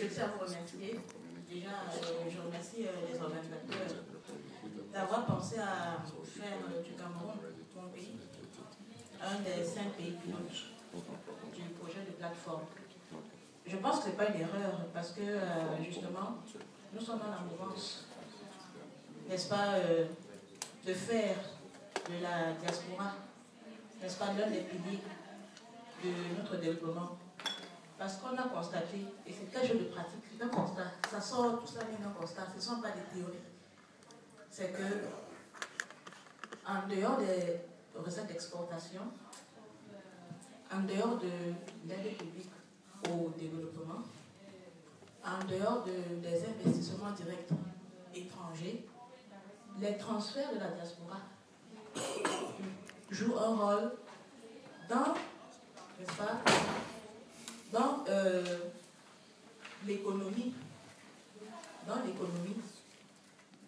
je tiens à vous remercier. Déjà, je remercie les organisateurs d'avoir pensé à faire du Cameroun, mon pays, un des 5 pays pilotes du projet de plateforme. Je pense que ce n'est pas une erreur parce que, justement, nous sommes dans la mouvance, n'est-ce pas, de faire de la diaspora, n'est-ce pas, l'un des piliers de notre développement. Parce qu'on a constaté, et c'est quelque chose de pratique, c'est un constat, ça sort, tout ça vient d'un constat, ce ne sont pas des théories. C'est que, en dehors des recettes d'exportation, en dehors de l'aide publique au développement, en dehors des investissements directs étrangers, les transferts de la diaspora jouent un rôle dans, n'est-ce pas, dans l'économie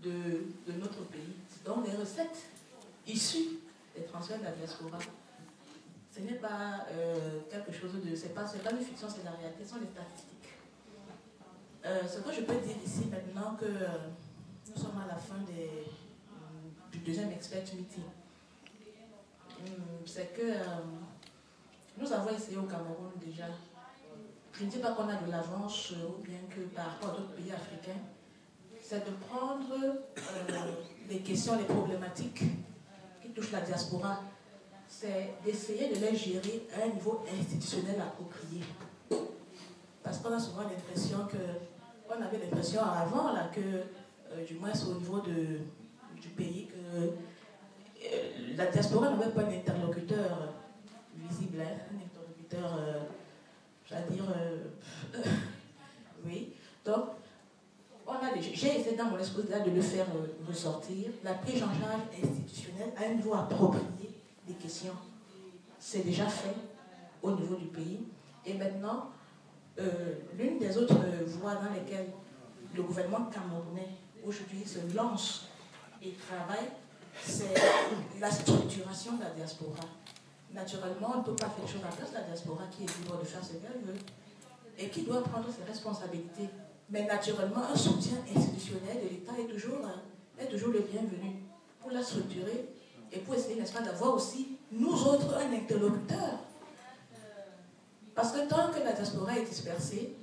de notre pays, donc les recettes issues des transferts de la diaspora. Ce n'est pas quelque chose de... C'est pas une fiction, c'est la réalité, ce sont les statistiques. Ce que je peux dire ici maintenant que nous sommes à la fin du deuxième expert meeting, c'est que nous avons essayé au Cameroun déjà. Je ne dis pas qu'on a de l'avance ou bien que par rapport à d'autres pays africains, c'est de prendre les questions, les problématiques qui touchent la diaspora, c'est d'essayer de les gérer à un niveau institutionnel approprié. Parce qu'on a souvent l'impression on avait l'impression avant là, que, du moins au niveau du pays, que la diaspora n'avait pas un interlocuteur visible, un interlocuteur, c'est-à-dire, oui. Donc, j'ai essayé dans mon exposé de le faire ressortir, la prise en charge institutionnelle à un niveau approprié des questions. C'est déjà fait au niveau du pays. Et maintenant, l'une des autres voies dans lesquelles le gouvernement camerounais aujourd'hui se lance et travaille, c'est la structuration de la diaspora. Naturellement, on ne peut pas faire chose à la place de la diaspora qui est libre de faire ce qu'elle veut et qui doit prendre ses responsabilités. Mais naturellement, un soutien institutionnel de l'État est toujours le bienvenu pour la structurer et pour essayer, n'est-ce pas, d'avoir aussi, nous autres, un interlocuteur. Parce que tant que la diaspora est dispersée,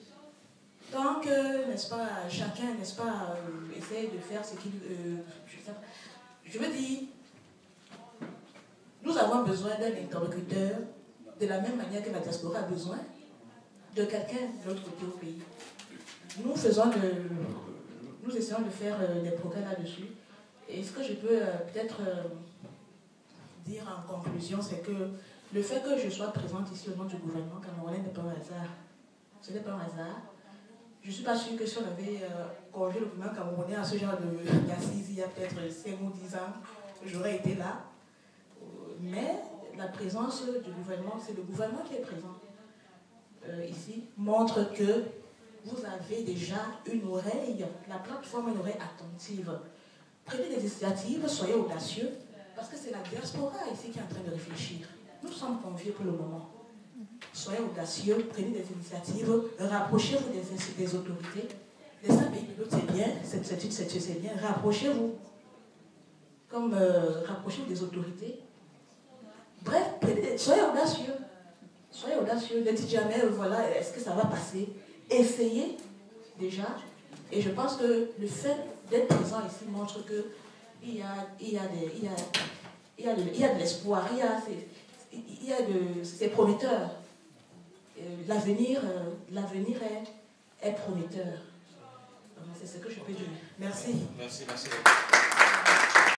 tant que, n'est-ce pas, chacun, n'est-ce pas, essaye de faire ce qu'il... je veux dire, nous avons besoin d'un interlocuteur de la même manière que la diaspora a besoin de quelqu'un de l'autre côté au pays. Nous essayons de faire des progrès là-dessus. Et ce que je peux peut-être dire en conclusion, c'est que le fait que je sois présente ici au nom du gouvernement camerounais n'est pas un hasard. Ce n'est pas un hasard. Je ne suis pas sûre que si on avait corrigé le gouvernement camerounais à ce genre d'assises il y a peut-être 5 ou 10 ans, j'aurais été là. Mais la présence du gouvernement, c'est le gouvernement qui est présent ici, montre que vous avez déjà une oreille, la plateforme a une oreille attentive. Prenez des initiatives, soyez audacieux, parce que c'est la diaspora ici qui est en train de réfléchir. Nous sommes conviés pour le moment. Soyez audacieux, prenez des initiatives, rapprochez-vous des autorités. Les 5 pays pilotes, c'est bien, c'est bien, rapprochez-vous. Comme rapprochez-vous des autorités. Bref, soyez audacieux. Soyez audacieux, ne dites jamais, voilà, est-ce que ça va passer? Essayez déjà. Et je pense que le fait d'être présent ici montre qu'il y a de l'espoir, c'est prometteur. L'avenir est prometteur. C'est ce que je peux dire. Merci. Merci.